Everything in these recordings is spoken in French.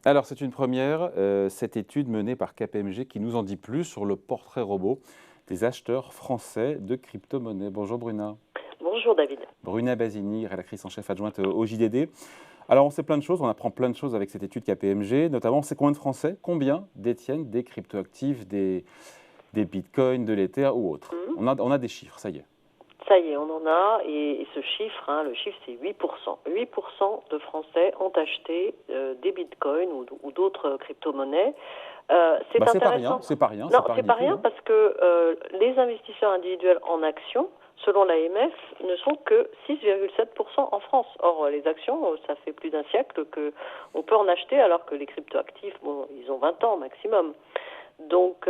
Alors, c'est une première, cette étude menée par KPMG qui nous en dit plus sur le portrait robot des acheteurs français de crypto-monnaies. Bonjour Bruna. Bonjour David. Bruna Basini, rédactrice en chef adjointe au JDD. Alors, on sait plein de choses, on apprend plein de choses avec cette étude KPMG, notamment on sait combien de Français, combien détiennent des crypto-actifs, des bitcoins, de l'Ether ou autres. Mhm. On a des chiffres, ça y est. Ça y est, on en a, et ce chiffre, le chiffre c'est 8%. 8% de Français ont acheté des bitcoins ou d'autres crypto-monnaies. C'est C'est pas rien, intéressant. c'est pas rien, Non, c'est pas c'est pas ridicule, rien hein. parce que les investisseurs individuels en actions, selon l'AMF, ne sont que 6,7% en France. Or, les actions, ça fait plus d'un siècle qu'on peut en acheter, alors que les crypto-actifs, bon, ils ont 20 ans maximum. Donc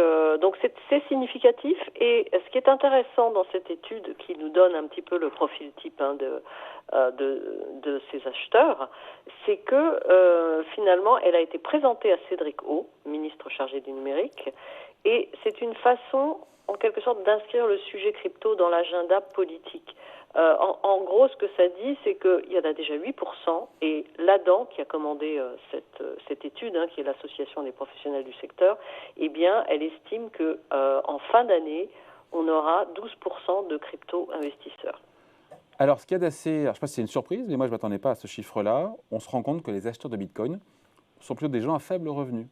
c'est significatif, et ce qui est intéressant dans cette étude qui nous donne un petit peu le profil type de ces acheteurs, c'est que finalement elle a été présentée à Cédric O, ministre chargé du numérique, et c'est une façon en quelque sorte d'inscrire le sujet crypto dans l'agenda politique. En gros, ce que ça dit, c'est qu'il y en a déjà 8%, et l'ADAN, qui a commandé cette étude, qui est l'association des professionnels du secteur, eh bien, elle estime qu'en fin d'année, on aura 12% de crypto-investisseurs. Alors, ce qu'il y a d'assez, alors, je ne sais pas si c'est une surprise, mais moi je ne m'attendais pas à ce chiffre-là. On se rend compte que les acheteurs de bitcoin sont plutôt des gens à faible revenu.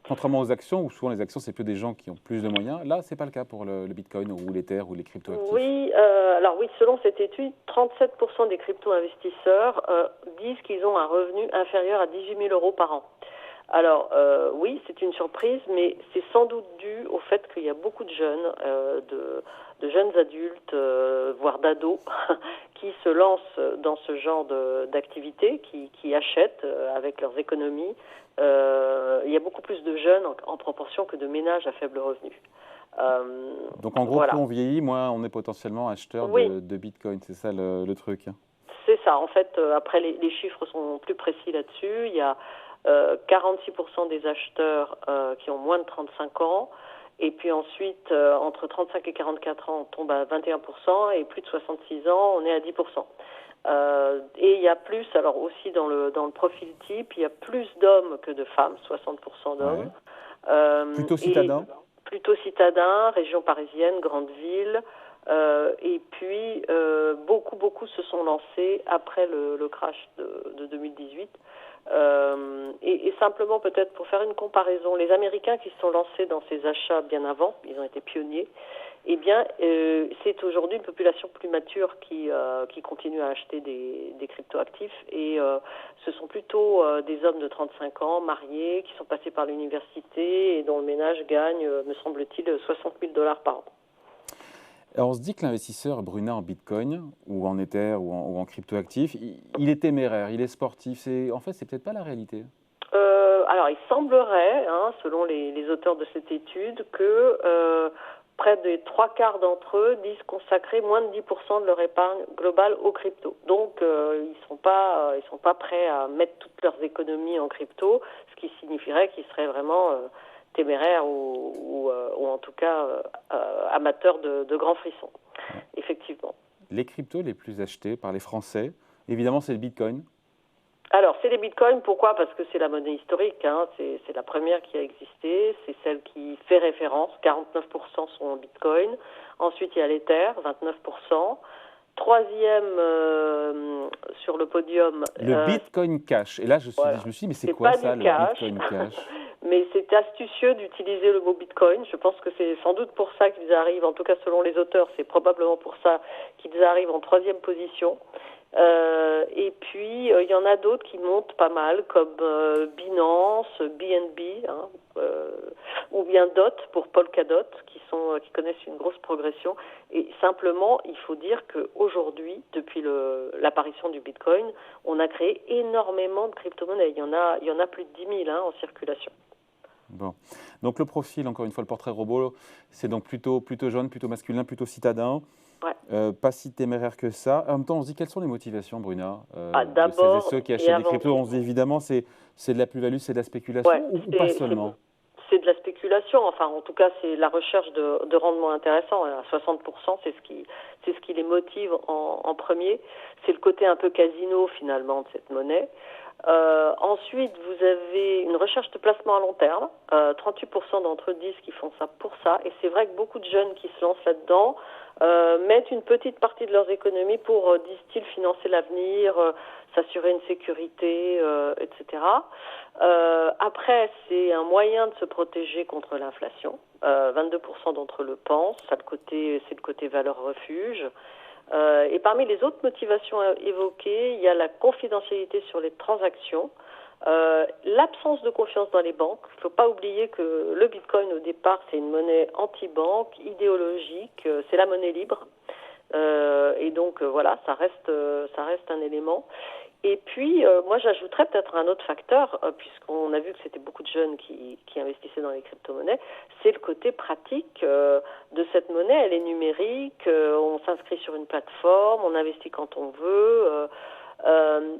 Contrairement aux actions, où souvent les actions, c'est plutôt des gens qui ont plus de moyens. Là, ce n'est pas le cas pour le bitcoin ou l'Ether ou les crypto-actifs. Oui, alors oui, selon cette étude, 37% des crypto-investisseurs disent qu'ils ont un revenu inférieur à 18 000 euros par an. Alors oui, c'est une surprise, mais c'est sans doute dû au fait qu'il y a beaucoup de jeunes, de jeunes adultes, voire d'ados, qui se lancent dans ce genre d'activité, qui achètent avec leurs économies. Il y a beaucoup plus de jeunes en proportion que de ménages à faible revenu. Donc en gros, plus Voilà. on vieillit, moins on est potentiellement acheteur Oui, de bitcoin. C'est ça le truc. c'est ça. En fait, après, les chiffres sont plus précis là-dessus. Il y a 46% des acheteurs qui ont moins de 35 ans. Et puis ensuite, entre 35 et 44 ans, on tombe à 21%. Et plus de 66 ans, on est à 10%. Et il y a plus, alors aussi dans le profil type, il y a plus d'hommes que de femmes, 60% Ouais. d'hommes. Plutôt Et citadin. plutôt citadins, région parisienne, grande ville. Et puis, beaucoup se sont lancés après le crash de 2018. Et simplement, peut-être pour faire une comparaison, les Américains qui se sont lancés dans ces achats bien avant, ils ont été pionniers, eh bien, c'est aujourd'hui une population plus mature qui continue à acheter des cryptoactifs, et ce sont plutôt des hommes de 35 ans, mariés, qui sont passés par l'université et dont le ménage gagne, me semble-t-il, 60 000 dollars par an. Alors on se dit que l'investisseur Bruna en bitcoin ou en Ether ou en cryptoactifs, il est téméraire, il est sportif. En fait, c'est peut-être pas la réalité. Alors, il semblerait, selon les auteurs de cette étude, que près des trois quarts d'entre eux disent consacrer moins de 10% de leur épargne globale aux crypto. Donc, ils sont pas prêts à mettre toutes leurs économies en crypto, ce qui signifierait qu'ils seraient vraiment téméraires ou en tout cas amateurs de grands frissons. Ouais. Effectivement. Les cryptos les plus achetés par les Français, évidemment, c'est le bitcoin. Alors, c'est les bitcoins. Pourquoi? Parce que c'est la monnaie historique, c'est la première qui a existé, c'est celle qui fait référence, 49% sont en bitcoin. Ensuite, il y a l'Ether, 29%. Troisième sur le podium, Le bitcoin cash. Et là, je voilà. me suis dit, mais c'est C'est quoi pas du ça, le cash, bitcoin cash? mais c'est astucieux d'utiliser le mot bitcoin. Je pense que c'est sans doute pour ça qu'ils arrivent, en tout cas selon les auteurs, c'est probablement pour ça qu'ils arrivent en troisième position. Et puis, il y en a d'autres qui montent pas mal, comme Binance, BNB, ou bien DOT pour Polkadot, qui connaissent une grosse progression. Et simplement, il faut dire qu'aujourd'hui, depuis l'apparition du Bitcoin, on a créé énormément de crypto-monnaies. Il y en a plus de 10 000 en circulation. Bon. Donc le profil, encore une fois, le portrait robot, c'est donc plutôt jeune, plutôt masculin, plutôt citadin. Ouais. Pas si téméraire que ça. En même temps, on se dit quelles sont les motivations, Bruna, de celles et D'abord ceux qui et achètent des avant cryptos. On tout. se dit évidemment, c'est de la plus-value, c'est de la Ouais, spéculation ou pas seulement? c'est de la spéculation. Enfin, en tout cas, c'est la recherche de rendement intéressant. À 60%, c'est ce qui les motive en premier. C'est le côté un peu casino finalement de cette monnaie. Ensuite, vous avez une recherche de placement à long terme. 38% d'entre eux disent qu'ils font ça pour ça. Et c'est vrai que beaucoup de jeunes qui se lancent là-dedans mettent une petite partie de leurs économies pour, disent-ils, financer l'avenir, s'assurer une sécurité, etc. Après, c'est un moyen de se protéger contre l'inflation. 22% d'entre eux le pensent. C'est le côté valeur refuge. Et parmi les autres motivations évoquées, il y a la confidentialité sur les transactions, l'absence de confiance dans les banques. Il ne faut pas oublier que le Bitcoin, au départ, c'est une monnaie anti-banque, idéologique, c'est la monnaie libre. Et donc, voilà, ça reste un élément. Et puis, moi, j'ajouterais peut-être un autre facteur, puisqu'on a vu que c'était beaucoup de jeunes qui investissaient dans les crypto-monnaies, c'est le côté pratique de cette monnaie. Elle est numérique, on s'inscrit sur une plateforme, on investit quand on veut,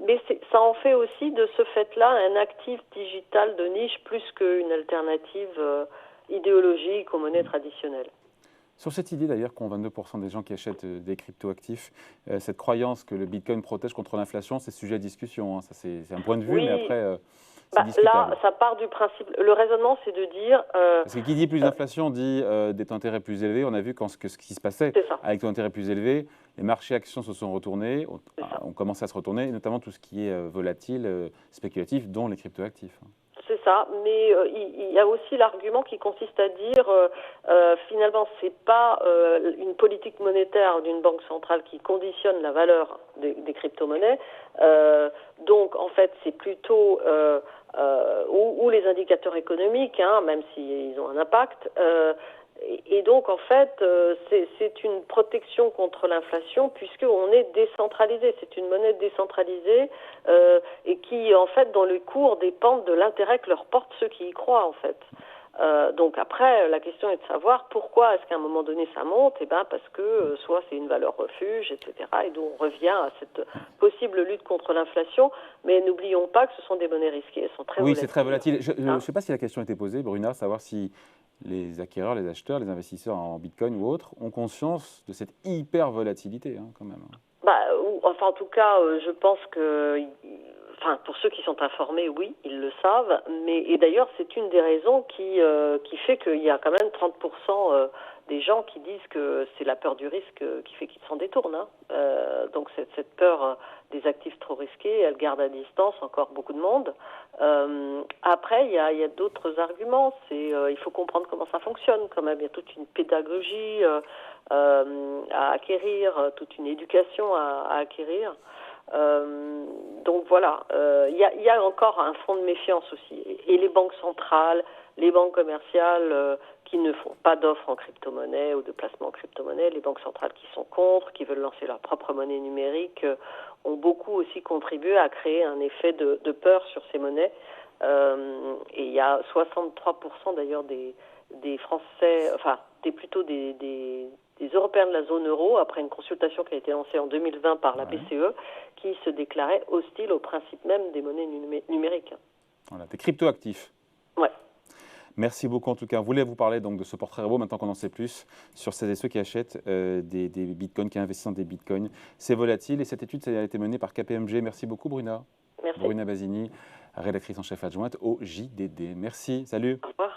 mais ça en fait aussi de ce fait-là un actif digital de niche plus qu'une alternative idéologique aux monnaies traditionnelles. Sur cette idée d'ailleurs qu'ont 22% des gens qui achètent des crypto-actifs, cette croyance que le Bitcoin protège contre l'inflation, c'est sujet à discussion. Hein. Ça, c'est un point de vue, Oui. mais après, c'est discutable. Là, ça part du principe. Le raisonnement, c'est de dire. Parce que qui dit plus d'inflation dit des taux d'intérêt plus élevés. On a vu ce qui se passait avec des taux d'intérêt plus élevés. Les marchés actions se sont retournés, ont commencé à se retourner, notamment tout ce qui est volatile, spéculatif, dont les crypto-actifs. C'est ça, mais il y a aussi l'argument qui consiste à dire finalement c'est pas une politique monétaire d'une banque centrale qui conditionne la valeur des crypto-monnaies, donc en fait c'est plutôt ou les indicateurs économiques, hein, même s'ils ont un impact. Et donc, en fait, c'est une protection contre l'inflation puisqu'on est décentralisé. C'est une monnaie décentralisée et qui, en fait, dont les cours dépendent de l'intérêt que leur portent ceux qui y croient, en fait. Donc après, la question est de savoir pourquoi est-ce qu'à un moment donné ça monte. Eh ben parce que soit c'est une valeur refuge, etc. Et donc on revient à cette possible lutte contre l'inflation. Mais n'oublions pas que ce sont des monnaies risquées. Elles sont très volatiles. Oui, c'est très volatile. Je ne sais pas si la question a été posée, Bruna, savoir si les acquéreurs, les acheteurs, les investisseurs en Bitcoin ou autres ont conscience de cette hyper volatilité, hein, quand même. Enfin, en tout cas, je pense que. Enfin, pour ceux qui sont informés, oui, ils le savent. Et d'ailleurs, c'est une des raisons qui fait qu'il y a quand même 30% des gens qui disent que c'est la peur du risque qui fait qu'ils s'en détournent. Hein. Donc cette peur des actifs trop risqués, elle garde à distance encore beaucoup de monde. Après, il y a d'autres arguments. Il faut comprendre comment ça fonctionne quand même. Il y a toute une pédagogie à acquérir, toute une éducation à acquérir. Donc voilà, il y a encore un fond de méfiance aussi. Et les banques centrales, les banques commerciales qui ne font pas d'offres en crypto-monnaie ou de placement en crypto-monnaie, les banques centrales qui sont contre, qui veulent lancer leur propre monnaie numérique, ont beaucoup aussi contribué à créer un effet de peur sur ces monnaies. Et il y a 63% d'ailleurs des Français, enfin plutôt des Européens de la zone euro, après une consultation qui a été lancée en 2020 par la BCE, qui se déclaraient hostiles au principe même des monnaies numériques. Voilà, des crypto-actifs. Ouais. Merci beaucoup en tout cas. On voulait vous parler donc de ce portrait robot, maintenant qu'on en sait plus, sur celles et ceux qui achètent des bitcoins, qui investissent dans des bitcoins. C'est volatile et cette étude ça a été menée par KPMG. Merci beaucoup Bruna. Merci. Bruna Basini, rédactrice en chef adjointe au JDD. Merci, salut. Au revoir.